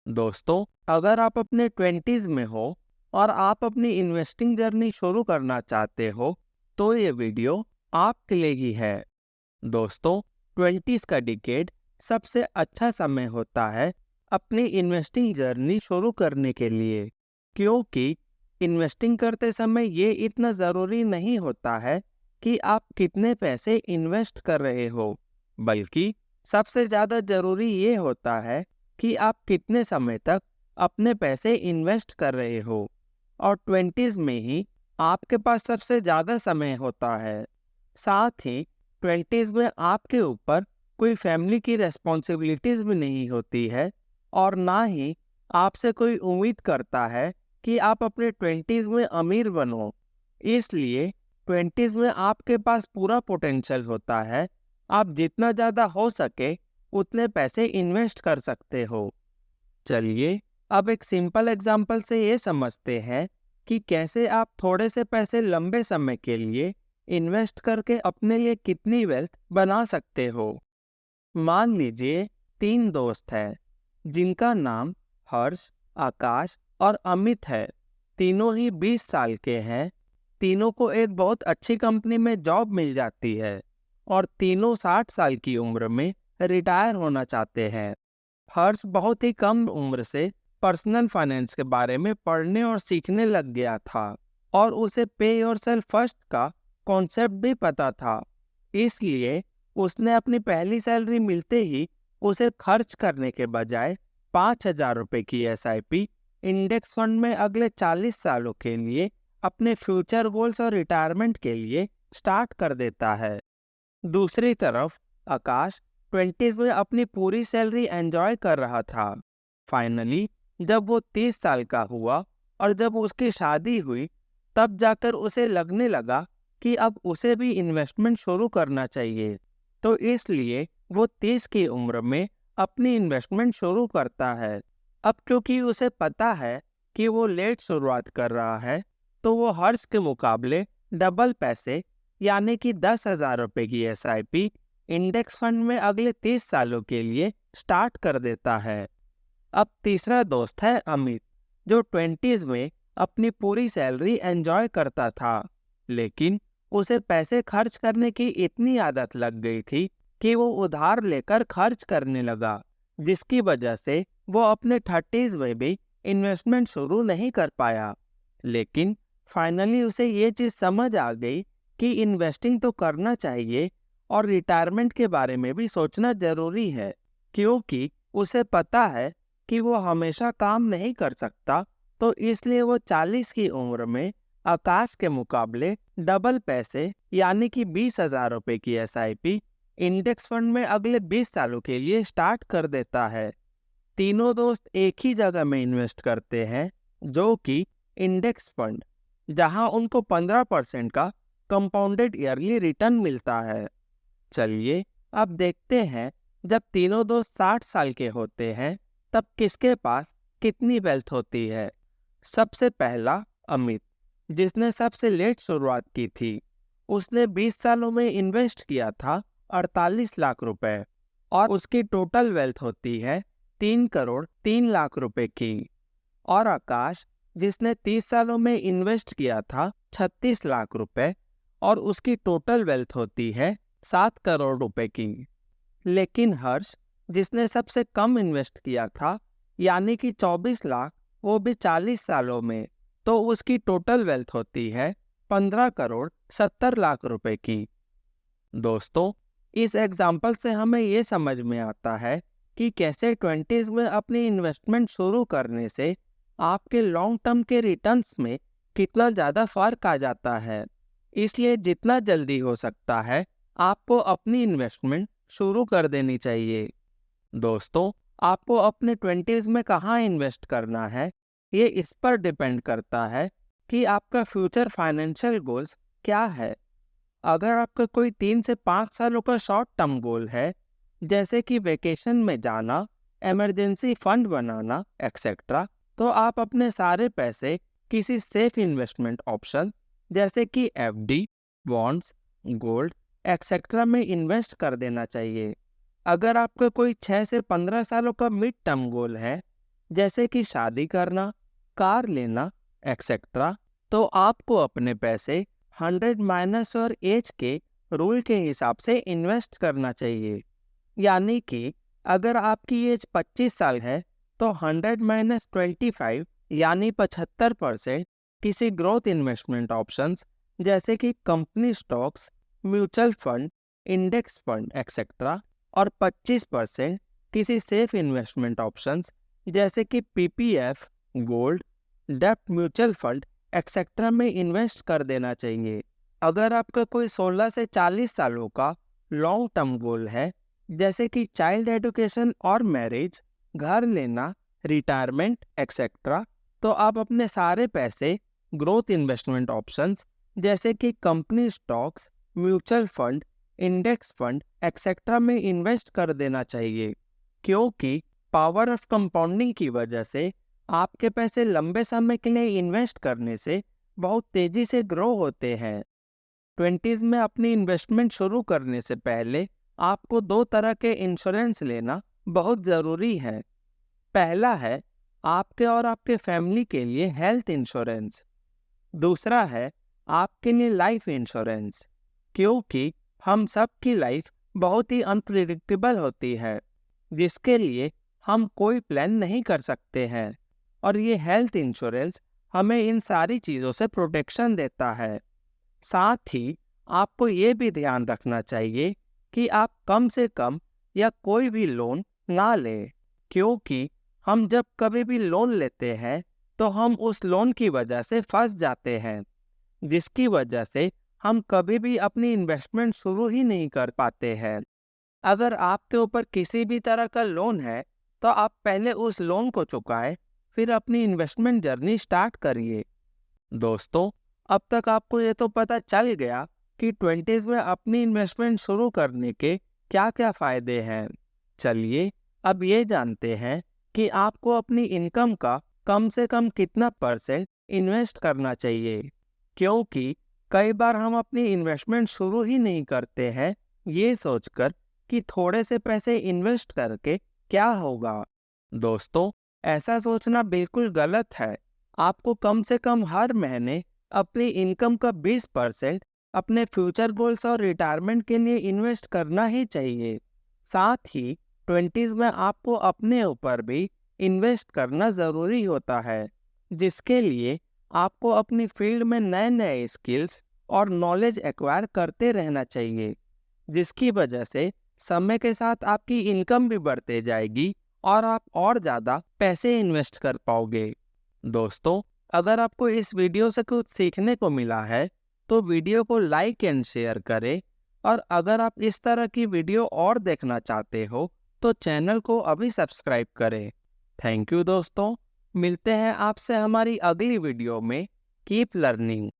दोस्तों, अगर आप अपने 20s में हो और आप अपनी इन्वेस्टिंग जर्नी शुरू करना चाहते हो, तो ये वीडियो आपके लिए ही है। दोस्तों, 20s का डिकेड सबसे अच्छा समय होता है अपनी इन्वेस्टिंग जर्नी शुरू करने के लिए, क्योंकि इन्वेस्टिंग करते समय ये इतना ज़रूरी नहीं होता है कि आप कितने पैसे इन्वेस्ट कर रहे हो, बल्कि सबसे ज़्यादा ज़रूरी ये होता है कि आप कितने समय तक अपने पैसे इन्वेस्ट कर रहे हो। और 20s में ही आपके पास सबसे ज़्यादा समय होता है। साथ ही 20s में आपके ऊपर कोई फैमिली की रेस्पॉन्सिबिलिटीज भी नहीं होती है और ना ही आपसे कोई उम्मीद करता है कि आप अपने 20s में अमीर बनो। इसलिए 20s में आपके पास पूरा पोटेंशियल होता है। आप जितना ज़्यादा हो सके उतने पैसे इन्वेस्ट कर सकते हो। चलिए, अब एक सिंपल एग्जाम्पल से ये समझते हैं कि कैसे आप थोड़े से पैसे लंबे समय के लिए इन्वेस्ट करके अपने लिए कितनी वेल्थ बना सकते हो। मान लीजिए 3 दोस्त हैं जिनका नाम हर्ष, आकाश और अमित है। तीनों ही 20 साल के हैं। तीनों को एक बहुत अच्छी कंपनी में जॉब मिल जाती है और तीनों 60 साल की उम्र में रिटायर होना चाहते हैं। हर्ष बहुत ही कम उम्र से पर्सनल फाइनेंस के बारे में पढ़ने और सीखने लग गया था और उसे पे योरसेल्फ फर्स्ट का कॉन्सेप्ट भी पता था। इसलिए उसने अपनी पहली सैलरी मिलते ही उसे खर्च करने के बजाय 5,000 रुपये की एसआईपी इंडेक्स फंड में अगले 40 सालों के लिए अपने फ्यूचर गोल्स और रिटायरमेंट के लिए स्टार्ट कर देता है। दूसरी तरफ आकाश 20s में अपनी पूरी सैलरी एंजॉय कर रहा था। फाइनली जब वो 30 साल का हुआ और जब उसकी शादी हुई, तब जाकर उसे लगने लगा कि अब उसे भी इन्वेस्टमेंट शुरू करना चाहिए। तो इसलिए वो 30 की उम्र में अपनी इन्वेस्टमेंट शुरू करता है। अब क्योंकि उसे पता है कि वो लेट शुरुआत कर रहा है, तो वो हर्ष के मुकाबले डबल पैसे यानी कि 10,000 रुपये की एसआईपी इंडेक्स फंड में अगले 30 सालों के लिए स्टार्ट कर देता है। अब तीसरा दोस्त है अमित, जो 20s में अपनी पूरी सैलरी एंजॉय करता था, लेकिन उसे पैसे खर्च करने की इतनी आदत लग गई थी कि वो उधार लेकर खर्च करने लगा, जिसकी वजह से वो अपने 30s में भी इन्वेस्टमेंट शुरू नहीं कर पाया। लेकिन फाइनली उसे ये चीज़ समझ आ गई कि इन्वेस्टिंग तो करना चाहिए और रिटायरमेंट के बारे में भी सोचना जरूरी है, क्योंकि उसे पता है कि वो हमेशा काम नहीं कर सकता। तो इसलिए वो 40 की उम्र में आकाश के मुकाबले डबल पैसे यानी कि 20,000 रुपये की एसआईपी इंडेक्स फंड में अगले 20 सालों के लिए स्टार्ट कर देता है। तीनों दोस्त एक ही जगह में इन्वेस्ट करते हैं, जो कि इंडेक्स फंड, जहां उनको 15% का कंपाउंडेड ईयरली रिटर्न मिलता है। चलिए, अब देखते हैं जब तीनों दोस्त 60 साल के होते हैं, तब किसके पास कितनी वेल्थ होती है। सबसे पहला अमित, जिसने सबसे लेट शुरुआत की थी। उसने 20 सालों में इन्वेस्ट किया था 48 लाख रुपए और उसकी टोटल वेल्थ होती है 3 करोड़ 3 लाख रुपए की। और आकाश, जिसने 30 सालों में इन्वेस्ट किया था 36 लाख रुपए और उसकी टोटल वेल्थ होती है 7 करोड़ रुपए की। लेकिन हर्ष, जिसने सबसे कम इन्वेस्ट किया था यानी कि 24 लाख, वो भी 40 सालों में, तो उसकी टोटल वेल्थ होती है 15 करोड़ 70 लाख रुपए की। दोस्तों, इस एग्जाम्पल से हमें ये समझ में आता है कि कैसे 20s में अपनी इन्वेस्टमेंट शुरू करने से आपके लॉन्ग टर्म के रिटर्न्स में कितना ज़्यादा फर्क आ जाता है। इसलिए जितना जल्दी हो सकता है आपको अपनी इन्वेस्टमेंट शुरू कर देनी चाहिए। दोस्तों, आपको अपने 20s में कहाँ इन्वेस्ट करना है, ये इस पर डिपेंड करता है कि आपका फ्यूचर फाइनेंशियल गोल्स क्या है। अगर आपका कोई 3 से 5 सालों का शॉर्ट टर्म गोल है, जैसे कि वेकेशन में जाना, इमरजेंसी फंड बनाना एक्सेट्रा, तो आप अपने सारे पैसे किसी सेफ इन्वेस्टमेंट ऑप्शन जैसे कि एफडी, बॉन्ड्स, गोल्ड एक्सेट्रा में इन्वेस्ट कर देना चाहिए। अगर आपका कोई 6 से 15 सालों का मिड टर्म गोल है, जैसे कि शादी करना, कार लेना, एक्सेट्रा, तो आपको अपने पैसे 100 माइनस और एज के रूल के हिसाब से इन्वेस्ट करना चाहिए। यानी कि अगर आपकी एज 25 साल है तो 100 माइनस 25 यानी 75% किसी ग्रोथ इन्वेस्टमेंट ऑप्शंस जैसे कि company stocks, mutual fund, index fund etcetera, और 25% किसी सेफ इन्वेस्टमेंट ऑप्शंस जैसे कि पीपीएफ, गोल्ड, डेब्ट म्यूचुअल फंड एक्सेट्रा में इन्वेस्ट कर देना चाहिए। अगर आपका कोई 16 से 40 सालों का लॉन्ग टर्म गोल है जैसे कि चाइल्ड एजुकेशन और मैरिज, घर लेना, रिटायरमेंट एक्सेट्रा, तो आप अपने सारे पैसे ग्रोथ इन्वेस्टमेंट ऑप्शंस जैसे कि company stocks, mutual fund, index fund etcetera में इन्वेस्ट कर देना चाहिए, क्योंकि पावर ऑफ कंपाउंडिंग की वजह से आपके पैसे लंबे समय के लिए इन्वेस्ट करने से बहुत तेजी से ग्रो होते हैं। 20s में अपनी इन्वेस्टमेंट शुरू करने से पहले आपको 2 तरह के इंश्योरेंस लेना बहुत ज़रूरी है। पहला है आपके और आपके फैमिली के लिए हेल्थ इंश्योरेंस। दूसरा है आपके लिए लाइफ इंश्योरेंस, क्योंकि हम सब की लाइफ बहुत ही अनप्रिडिक्टेबल होती है, जिसके लिए हम कोई प्लान नहीं कर सकते हैं, और ये हेल्थ इंश्योरेंस हमें इन सारी चीज़ों से प्रोटेक्शन देता है। साथ ही आपको ये भी ध्यान रखना चाहिए कि आप कम से कम या कोई भी लोन ना लें, क्योंकि हम जब कभी भी लोन लेते हैं तो हम उस लोन की वजह से फंस जाते हैं, जिसकी वजह से हम कभी भी अपनी इन्वेस्टमेंट शुरू ही नहीं कर पाते हैं। अगर आपके ऊपर किसी भी तरह का लोन है तो आप पहले उस लोन को चुकाएं, फिर अपनी इन्वेस्टमेंट जर्नी स्टार्ट करिए। दोस्तों, अब तक आपको ये तो पता चल गया कि 20s में अपनी इन्वेस्टमेंट शुरू करने के क्या क्या फ़ायदे हैं। चलिए अब ये जानते हैं कि आपको अपनी इनकम का कम से कम कितना % इन्वेस्ट करना चाहिए, क्योंकि कई बार हम अपनी इन्वेस्टमेंट शुरू ही नहीं करते हैं ये सोचकर कि थोड़े से पैसे इन्वेस्ट करके क्या होगा। दोस्तों, ऐसा सोचना बिल्कुल गलत है। आपको कम से कम हर महीने अपनी इनकम का 20% अपने फ्यूचर गोल्स और रिटायरमेंट के लिए इन्वेस्ट करना ही चाहिए। साथ ही 20s में आपको अपने ऊपर भी इन्वेस्ट करना ज़रूरी होता है, जिसके लिए आपको अपनी फील्ड में नए नए स्किल्स और नॉलेज एक्वायर करते रहना चाहिए, जिसकी वजह से समय के साथ आपकी इनकम भी बढ़ते जाएगी और आप और ज़्यादा पैसे इन्वेस्ट कर पाओगे। दोस्तों, अगर आपको इस वीडियो से कुछ सीखने को मिला है तो वीडियो को लाइक एंड शेयर करें, और अगर आप इस तरह की वीडियो और देखना चाहते हो तो चैनल को अभी सब्सक्राइब करें। थैंक यू दोस्तों, मिलते हैं आपसे हमारी अगली वीडियो में। Keep learning.